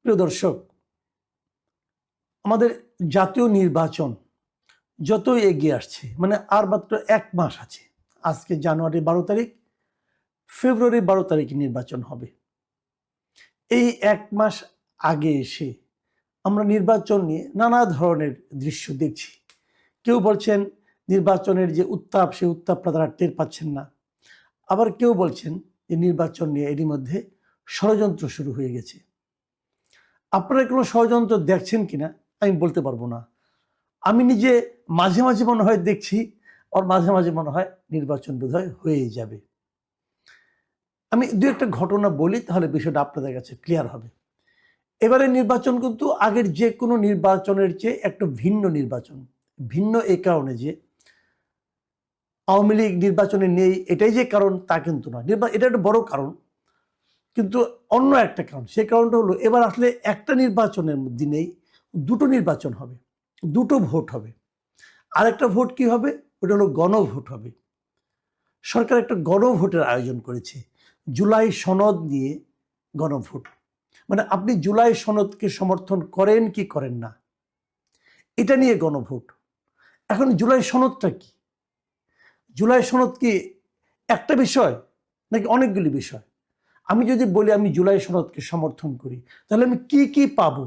প্রিয় দর্শক, আমাদের জাতীয় নির্বাচন যতই এগিয়ে আসছে, মানে আর মাত্র 1 মাস আছে। আজকে জানুয়ারি 12 তারিখ, ফেব্রুয়ারি 12 তারিখে নির্বাচন হবে। এই 1 মাস আগে এসে আমরা নির্বাচন নিয়ে নানা ধরনের দৃশ্য দেখছি। কেউ বলছেন নির্বাচনের যে উত্তাপ, সেই উত্তাপটা তারা টের পাচ্ছেন না। আবার কেউ বলছেন যে নির্বাচন নিয়ে এরই মধ্যে ষড়যন্ত্র শুরু হয়ে গেছে। আপনারা কোনো ষড়যন্ত্র দেখছেন কিনা আমি বলতে পারবো না। আমি নিজে মাঝে মাঝে মনে হয় দেখছি, আর মাঝে মাঝে মনে হয় নির্বাচন বোধহয় হয়ে যাবে। আমি দু একটা ঘটনা বলি, তাহলে বিষয়টা আপনাদের কাছে ক্লিয়ার হবে। এবারে নির্বাচন কিন্তু আগের যে কোনো নির্বাচনের চেয়ে একটা ভিন্ন নির্বাচন। ভিন্ন এই কারণে যে আওয়ামী লীগ নির্বাচনে নেই, এটাই যে কারণ তা কিন্তু নয়। এটা একটা বড় কারণ, কিন্তু অন্য একটা কারণ। সেই কারণটা হলো এবার আসলে একটা নির্বাচনের দিনেই দুটো নির্বাচন হবে, দুটো ভোট হবে। আরেকটা ভোট কি হবে? ওটা হলো গণভোট হবে। সরকার একটা গণভোটের আয়োজন করেছে, জুলাই সনদ নিয়ে গণভোট। মানে আপনি জুলাই সনদকে সমর্থন করেন কি করেন না, এটা নিয়ে গণভোট। এখন জুলাই সনদটা কি? জুলাই সনদ কি একটা বিষয় নাকি অনেকগুলি বিষয়? আমি যদি বলি আমি জুলাই সনদকে সমর্থন করি, তাহলে আমি কি কি পাবো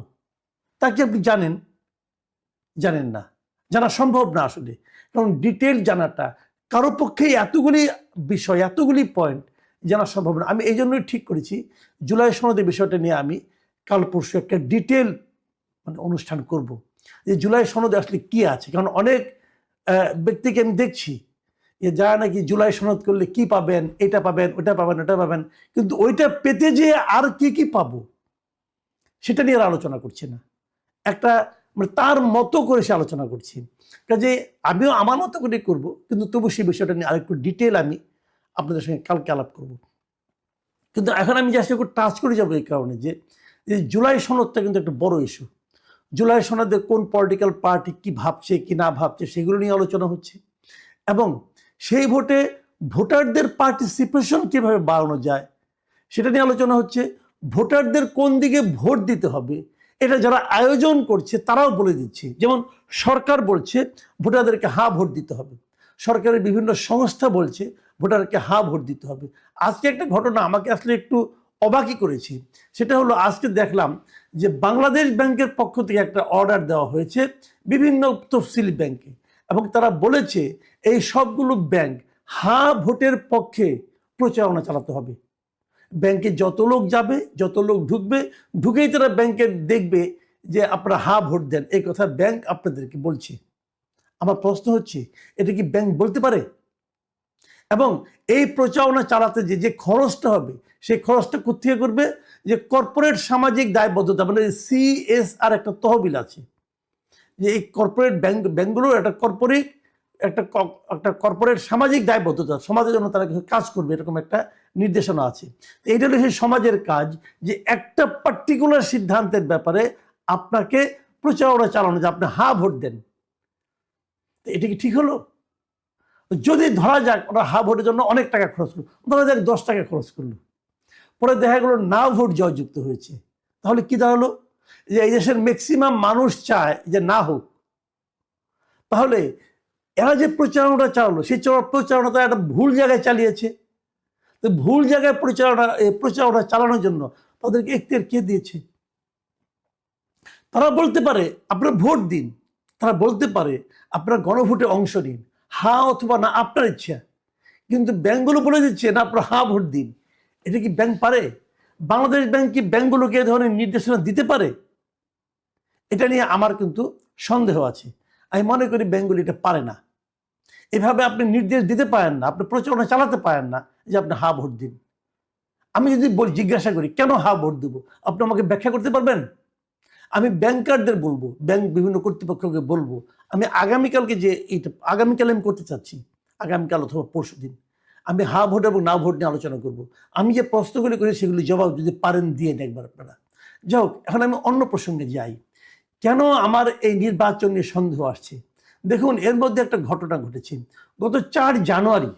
তা কি আপনি জানেন? জানেন না, জানা সম্ভব না আসলে। কারণ ডিটেল জানাটা কারো পক্ষেই এতগুলি বিষয়, এতগুলি পয়েন্ট জানা সম্ভব না। আমি এই জন্যই ঠিক করেছি জুলাই সনদের বিষয়টা নিয়ে আমি কাল পরশু একটা ডিটেল অনুষ্ঠান করব, যে জুলাই সনদে আসলে কি আছে। কারণ অনেক ব্যক্তিকে আমি দেখছি যে যারা নাকি জুলাই সনদ করলে কি পাবেন, এটা পাবেন, ওটা পাবেন, ওটা পাবেন, কিন্তু ওইটা পেতে যে আর কি কি পাবো সেটা নিয়ে আলোচনা করছে না। একটা তার মতো করে সে আলোচনা করছি। কাজে আমিও আমার মতো করে করব, কিন্তু তবু সেই বিষয়টা নিয়ে আরেকটু ডিটেল আমি আপনাদের সঙ্গে কালকে আলাপ করব। কিন্তু এখন আমি জাস্ট একটু টাচ করে যাবো এই কারণে যে জুলাই সনদটা কিন্তু একটা বড় ইস্যু। জুলাই সনদে কোন পলিটিক্যাল পার্টি কি ভাবছে কি না ভাবছে সেগুলো নিয়ে আলোচনা হচ্ছে, এবং সেই ভোটে ভোটারদের পার্টিসিপেশন কিভাবে বাড়ানো যায় সেটা নিয়ে আলোচনা হচ্ছে। ভোটারদের কোন দিকে ভোট দিতে হবে এটা যারা আয়োজন করছে তারাও বলে দিচ্ছে। যেমন সরকার বলছে ভোটারদেরকে হা ভোট দিতে হবে, সরকারের বিভিন্ন সংস্থা বলছে ভোটারকে হা ভোট দিতে হবে। আজকে একটা ঘটনা আমাকে আসলে একটু অবাকই করেছে। সেটা হলো আজকে দেখলাম যে বাংলাদেশ ব্যাংকের পক্ষ থেকে একটা অর্ডার দেওয়া হয়েছে বিভিন্ন তফসিলি ব্যাংকে, এবং তারা বলেছে এই সবগুলো ব্যাংক হা ভোটের পক্ষে প্রচারণা চালাতে হবে। ব্যাংকে যত লোক যাবে, যত লোক ঢুকবে, ঢুকেই তারা ব্যাংকে দেখবে যে আপনারা হা ভোট দেন, এই কথা ব্যাংক আপনাদেরকে বলছে। আমার প্রশ্ন হচ্ছে, এটা কি ব্যাংক বলতে পারে? এবং এই প্রচারণা চালাতে যে যে খরচটা হবে, সেই খরচটা কোথেকে করবে? যে কর্পোরেট সামাজিক দায়বদ্ধতা, মানে CSR একটা তহবিল আছে, যে এই কর্পোরেট ব্যাংকগুলোর একটা কর্পোরেট সামাজিক দায়বদ্ধতা, সমাজের জন্য তারা কিছু কাজ করবে, এরকম একটা নির্দেশনা আছে। এইটা হলো সেই সমাজের কাজ, যে একটা পার্টিকুলার সিদ্ধান্তের ব্যাপারে আপনাকে প্রচারণা চালানো, যে আপনি হা ভোট দেন। এটা কি ঠিক হলো? যদি ধরা যাক ওরা হা ভোটের জন্য অনেক টাকা খরচ করলো, ধরা যাক 10 টাকা খরচ করলো, পরে দেখা গেলো না ভোট জয়যুক্ত হয়েছে, তাহলে কি দাঁড়ালো? যে এই দেশের ম্যাক্সিমাম মানুষ চায় যে না হোক। তাহলে এরা যে প্রচারণাটা চালালো, সেই প্রচারণাটা একটা ভুল জায়গায় চালিয়েছে। তো ভুল জায়গায় প্রচারণা চালানোর জন্য তাদেরকে এখতিয়ার কে দিয়েছে? তারা বলতে পারে আপনারা ভোট দিন, তারা বলতে পারে আপনারা গণভোটে অংশ নিন, হা অথবা না আপনার ইচ্ছা। কিন্তু ব্যাংকগুলো বলে দিচ্ছে না, আপনারা হা ভোট দিন। এটা কি ব্যাংক পারে? বাংলাদেশ ব্যাংক কি ব্যাংকগুলোকে এ ধরনের নির্দেশনা দিতে পারে? এটা নিয়ে আমার কিন্তু সন্দেহ আছে। আমি মনে করি ব্যাংকগুলো এটা পারে না। এভাবে আপনি নির্দেশ দিতে পারেন না, আপনি প্রচারণা চালাতে পারেন না যে আপনি হা ভোট দিন। আমি যদি জিজ্ঞাসা করি কেন হা ভোট দেব, আপনি আমাকে ব্যাখ্যা করতে পারবেন? আমি ব্যাংকারদের বলবো, ব্যাংক বিভিন্ন কর্তৃপক্ষকে বলবো, আমি আগামীকালকে যে এইটা আগামীকাল আমি করতে চাচ্ছি, আগামীকাল অথবা পরশু দিন আমি হা ভোট এবং না ভোট নিয়ে আলোচনা করব। আমি যে প্রশ্নগুলি করি সেগুলি জবাব যদি পারেন দিয়ে একবার আপনারা। যাই হোক, এখন আমি অন্য প্রসঙ্গে যাই। কেন আমার এই নির্বাচন নিয়ে সন্দেহ আসছে? দেখুন, এর মধ্যে একটা ঘটনা ঘটেছে। গত 4 জানুয়ারি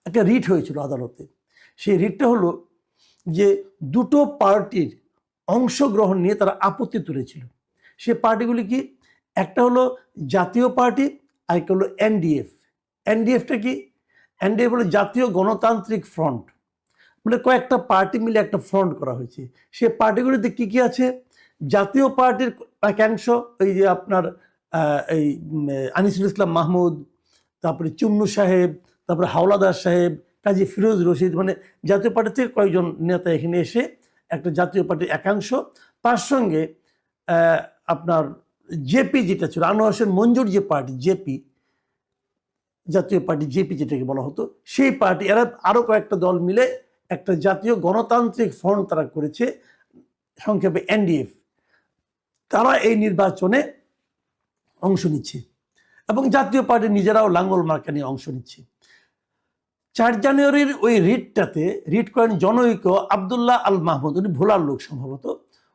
একটা রিট হয়েছিল আদালতে। সেই রিটটা হলো যে দুটো পার্টির অংশগ্রহণ নিয়ে তারা আপত্তি তুলেছিল। সে পার্টিগুলি কি? একটা হলো জাতীয় পার্টি, আরেকটা হলো এনডিএফ। এনডিএফটা কি? এনডিএফ হলো জাতীয় গণতান্ত্রিক ফ্রন্ট, মানে কয়েকটা পার্টি মিলে একটা ফ্রন্ট করা হয়েছে। সে পার্টিগুলিতে কি কি আছে? জাতীয় পার্টির একাংশ, এই যে আপনার এই আনিসুল ইসলাম মাহমুদ, তারপরে চুন্নু সাহেব, তারপরে হাওলাদার সাহেব, কাজী ফিরোজ রশিদ, মানে জাতীয় পার্টি থেকে কয়েকজন নেতা এখানে এসে একটা জাতীয় পার্টির একাংশ, তার সঙ্গে আপনার জেপি যেটা ছিল, আনোয়ার হোসেন মঞ্জুর যে পার্টি জেপি, জাতীয় পার্টি জেপি যেটাকে বলা হতো, সেই পার্টি, এরা আরও কয়েকটা দল মিলে একটা জাতীয় গণতান্ত্রিক ফ্রন্ট তারা করেছে, সংক্ষেপে এনডিএফ। তারা এই নির্বাচনে অংশ নিচ্ছে এবং জাতীয় পার্টি নিজেরাও লাঙ্গল মার্কা নিয়ে অংশ নিচ্ছে। 4 জানুয়ারির ওই রিটটাতে রিট করেন জনৈক আবদুল্লাহ আল মাহমুদ, উনি ভোলার লোক সম্ভবত।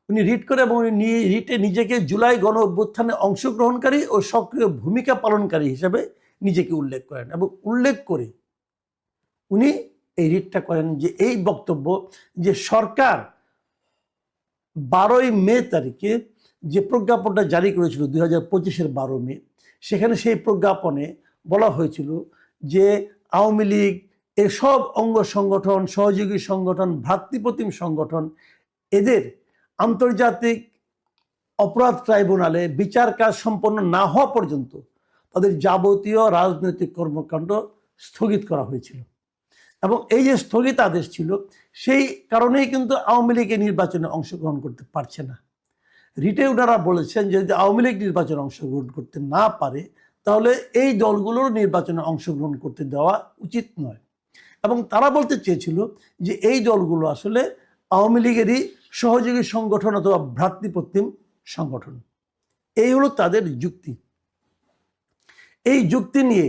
উনি রিট করে এবং উনি রিটে নিজেকে জুলাই গণ অভ্যুত্থানে অংশগ্রহণকারী ও সক্রিয় ভূমিকা পালনকারী হিসেবে নিজেকে উল্লেখ করেন এবং উল্লেখ করে উনি এই রিটটা করেন যে এই বক্তব্য যে সরকার 12ই মে তারিখে যে প্রজ্ঞাপনটা জারি করেছিল 2025-এর 12 মে, সেখানে সেই প্রজ্ঞাপনে বলা হয়েছিল যে আওয়ামী লীগ এর সব অঙ্গ সংগঠন, সহযোগী সংগঠন, ভ্রাতৃপ্রতিম সংগঠন, এদের আন্তর্জাতিক অপরাধ ট্রাইব্যুনালে বিচার কাজ সম্পন্ন না হওয়া পর্যন্ত তাদের যাবতীয় রাজনৈতিক কর্মকাণ্ড স্থগিত করা হয়েছিল। এবং এই যে স্থগিতাদেশ ছিল, সেই কারণেই কিন্তু আওয়ামী লীগ নির্বাচনে অংশগ্রহণ করতে পারছে না। রিটে ওনারা বলেছেন যে যদি আওয়ামী লীগ নির্বাচনে অংশগ্রহণ করতে না পারে তাহলে এই দলগুলোর নির্বাচনে অংশগ্রহণ করতে দেওয়া উচিত নয়। এবং তারা বলতে চেয়েছিল যে এই দলগুলো আসলে আওয়ামী লীগেরই সহযোগী সংগঠন অথবা ভ্রাতৃপ্রতিম সংগঠন। এই হলো তাদের যুক্তি। এই যুক্তি নিয়ে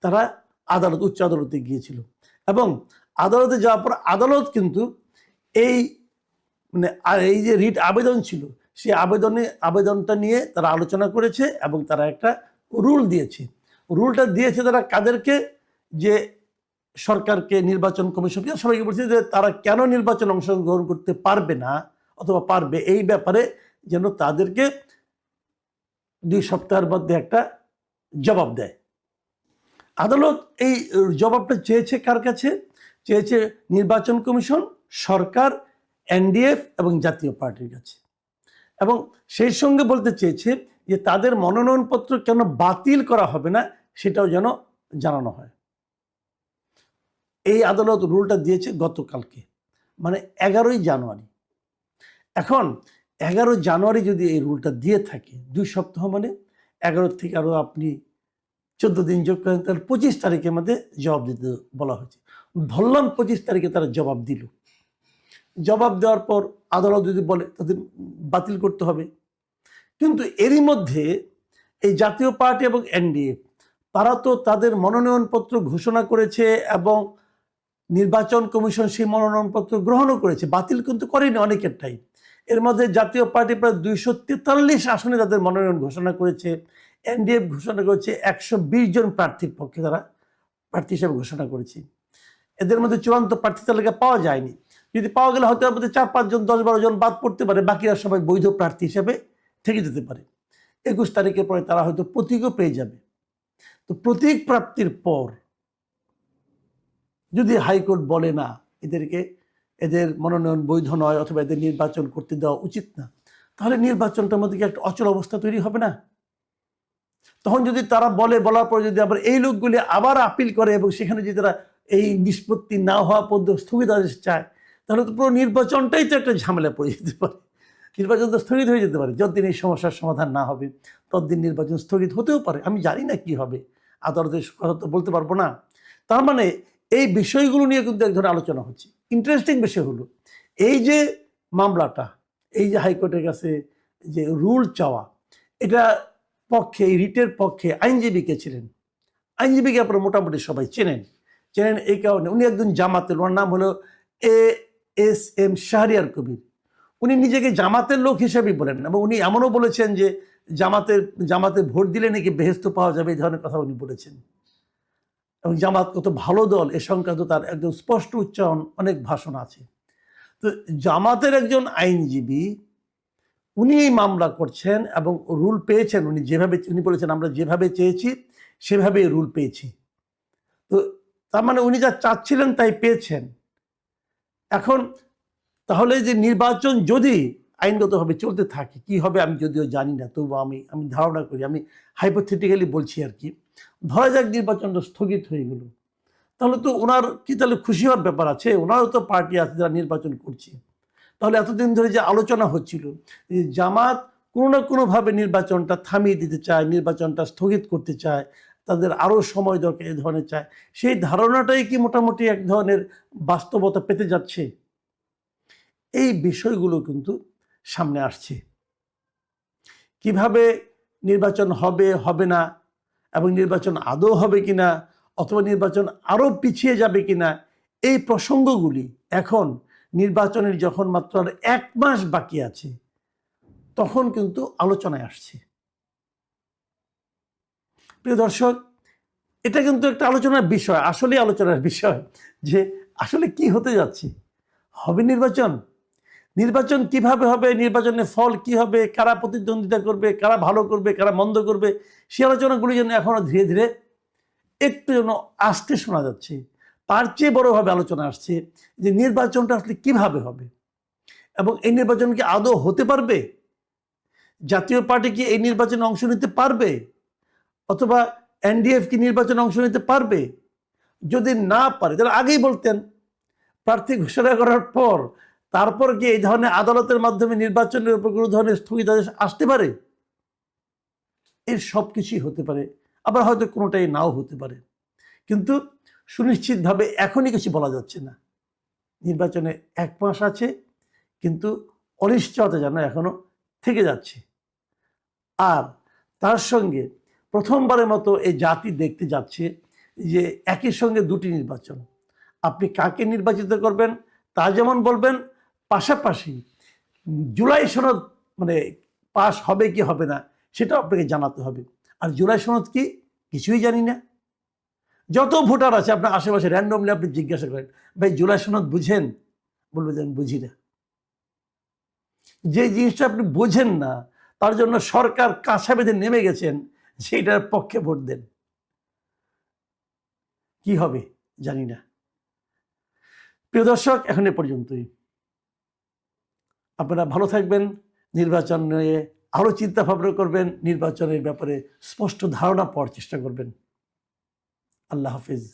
তারা উচ্চ আদালতে গিয়েছিল এবং আদালতে যাওয়ার পর আদালত কিন্তু এই এই যে রিট আবেদন ছিল, সেই আবেদনটা নিয়ে তারা আলোচনা করেছে এবং তারা একটা রুল দিয়েছে। রুলটা দিয়েছে তারা কাদেরকে? যে সরকারকে, নির্বাচন কমিশনকে, সবাইকে বলছে যে তারা কেন নির্বাচন অংশগ্রহণ করতে পারবে না অথবা পারবে, এই ব্যাপারে যেন তাদেরকে 2 সপ্তাহের মধ্যে একটা জবাব দেয়। আদালত এই জবাবটা চেয়েছে কার কাছে? চেয়েছে নির্বাচন কমিশন, সরকার, এনডিএফ এবং জাতীয় পার্টির কাছে। এবং সেই সঙ্গে বলতে চেয়েছে যে তাদের মনোনয়নপত্র কেন বাতিল করা হবে না সেটাও যেন জানানো হয়। এই আদালত রুলটা দিয়েছে গতকালকে, মানে 11ই জানুয়ারি। এখন 11 জানুয়ারি যদি এই রুলটা দিয়ে থাকে, 2 সপ্তাহ মানে 11 থেকে আরও আপনি 14 দিন যোগ করেন, তাহলে 25 তারিখের মধ্যে জবাব দিতে বলা হয়েছে। ধরলাম 25 তারিখে তারা জবাব দিল। জবাব দেওয়ার পর আদালত যদি বলে তাদের বাতিল করতে হবে। কিন্তু এরই মধ্যে এই জাতীয় পার্টি এবং এনডিএফ তারা তো তাদের মনোনয়নপত্র ঘোষণা করেছে এবং নির্বাচন কমিশন সেই মনোনয়নপত্র গ্রহণও করেছে, বাতিল কিন্তু করেনি অনেকেরটাই। এর মধ্যে জাতীয় পার্টি প্রায় 243 আসনে তাদের মনোনয়ন ঘোষণা করেছে, এনডিএফ ঘোষণা করেছে 120 জন প্রার্থীর পক্ষে তারা প্রার্থী হিসেবে ঘোষণা করেছে। এদের মধ্যে চূড়ান্ত প্রার্থী তালিকা পাওয়া যায়নি। যদি পাওয়া গেলে হয়তো এর মধ্যে 4-5 জন, 10-12 জন বাদ পড়তে পারে, বাকিরা সবাই বৈধ প্রার্থী হিসেবে থেকে যেতে পারে। 21 তারিখের পরে তারা হয়তো প্রতীকও পেয়ে যাবে। তো প্রতীক প্রাপ্তির পর যদি হাইকোর্ট বলে না এদের মনোনয়ন বৈধ নয় অথবা এদের নির্বাচন করতে দেওয়া উচিত না, তাহলে নির্বাচনটার মধ্যে কি একটা অচল অবস্থা তৈরি হবে না? তখন যদি তারা বলার পর যদি আবার এই লোকগুলি আবার আপিল করে এবং সেখানে যদি তারা এই নিষ্পত্তি না হওয়া পর্যন্ত স্থগিতাদেশ চায়, তাহলে তো পুরো নির্বাচনটাই তো একটা ঝামেলা পড়ে যেতে পারে। নির্বাচন তো স্থগিত হয়ে যেতে পারে। যতদিন এই সমস্যার সমাধান না হবে ততদিন নির্বাচন স্থগিত হতেও পারে। আমি জানি না কি হবে, আদালতের কথা তো বলতে পারবো না। তার মানে এই বিষয়গুলো নিয়ে কিন্তু এক ধরনের আলোচনা হচ্ছে। ইন্টারেস্টিং বিষয় হলো এই যে মামলাটা, এই যে হাইকোর্টের কাছে যে রুল চাওয়া, এটা পক্ষে, এই রিটের পক্ষে আইনজীবী কে ছিলেন? আইনজীবীকে আপনারা মোটামুটি সবাই চেনেন। এই কারণে উনি একজন জামাতের, ওনার নাম হলো ASM শাহরিয়ার কবির। উনি নিজেকে জামাতের লোক হিসেবেই বলেন এবং উনি এমনও বলেছেন যে জামাতে ভোট দিলে নাকি বেহেস্ত পাওয়া যাবে, এই ধরনের কথা উনি বলেছেন। এবং জামাত কত ভালো দল এ সংক্রান্ত তার একদম স্পষ্ট উচ্চারণ, অনেক ভাষণ আছে। তো জামাতের একজন আইনজীবী উনি এই মামলা করছেন এবং রুল পেয়েছেন। উনি বলেছেন আমরা যেভাবে চেয়েছি সেভাবেই রুল পেয়েছি। তো তার মানে উনি যা চাচ্ছিলেন তাই পেয়েছেন। এখন তাহলে যে নির্বাচন যদি আইনগতভাবে চলতে থাকে কি হবে আমি যদিও জানি না, তবু আমি ধারণা করি, আমি হাইপোথেটিক্যালি বলছি আর কি। ধরা যাক নির্বাচনটা স্থগিত হয়ে গেল, তাহলে তো ওনার কি তাহলে খুশি হওয়ার ব্যাপার আছে? ওনারও তো পার্টি আছে যারা নির্বাচন করছে। তাহলে এতদিন ধরে যে আলোচনা হচ্ছিল যে জামাত কোনো না কোনোভাবে নির্বাচনটা থামিয়ে দিতে চায়, নির্বাচনটা স্থগিত করতে চায়, তাদের আরও সময় দরকার এ ধরনের চায়, সেই ধারণাটাই কি মোটামুটি এক ধরনের বাস্তবতা পেতে যাচ্ছে? এই বিষয়গুলো কিন্তু সামনে আসছে। কিভাবে নির্বাচন হবে হবে না, এবং নির্বাচন আদৌ হবে কিনা, অথবা নির্বাচন আরও পিছিয়ে যাবে কিনা, এই প্রসঙ্গগুলি এখন নির্বাচনের যখন মাত্র আর 1 মাস বাকি আছে তখন কিন্তু আলোচনায় আসছে। প্রিয় দর্শক, এটা কিন্তু একটা আলোচনার বিষয়, আসলে আলোচনার বিষয় যে আসলে কি হতে যাচ্ছে। হবে নির্বাচন, নির্বাচন কিভাবে হবে, নির্বাচনের ফল কি হবে, কারা প্রতিদ্বন্দ্বিতা করবে, কারা ভালো করবে, কারা মন্দ করবে, সেই আলোচনাগুলি যেন এখনো ধীরে ধীরে একটু যেন আসতে শোনা যাচ্ছে। তার চেয়ে বড়ভাবে আলোচনা আসছে যে নির্বাচনটা আসলে কিভাবে হবে, এবং এই নির্বাচন কি আদৌ হতে পারবে, জাতীয় পার্টি কি এই নির্বাচনে অংশ নিতে পারবে, অথবা এনডিএফ কি নির্বাচনে অংশ নিতে পারবে? যদি না পারে তাহলে আগেই বলতেন। প্রার্থী ঘোষণা করার পর তারপর কি এই ধরনের আদালতের মাধ্যমে নির্বাচনের উপর কোনো ধরনের স্থগিতাদেশ আসতে পারে? এর সব কিছুই হতে পারে, আবার হয়তো কোনোটাই নাও হতে পারে। কিন্তু সুনিশ্চিতভাবে এখনই কিছু বলা যাচ্ছে না। নির্বাচনে 1 মাস আছে, কিন্তু অনিশ্চয়তা যেন এখনো থেকে যাচ্ছে। আর তার সঙ্গে প্রথমবারের মতো এই জাতি দেখতে যাচ্ছে যে একই সঙ্গে দুটি নির্বাচন। আপনি কাকে নির্বাচিত করবেন তা যেমন বলবেন, পাশাপাশি জুলাই সনদ মানে পাশ হবে কি হবে না সেটাও আপনাকে জানাতে হবে। আর জুলাই সনদ কি কিছুই জানি না। যত ভোটার আছে আপনার আশেপাশে র্যান্ডমলি আপনি জিজ্ঞাসা করেন, ভাই জুলাই সনদ বুঝেন? বলবে যে আমি বুঝি না। যে জিনিসটা আপনি বোঝেন না তার জন্য সরকার কাছা বেঁধে নেমে গেছেন, সেইটার পক্ষে ভোট দেন। কি হবে জানি না। প্রিয় দর্শক, এখন এ পর্যন্তই। আপনারা ভালো থাকবেন, নির্বাচন নিয়ে আরও চিন্তা ভাবনা করবেন, নির্বাচনের ব্যাপারে স্পষ্ট ধারণা পাওয়ার চেষ্টা করবেন। আল্লাহ হাফিজ।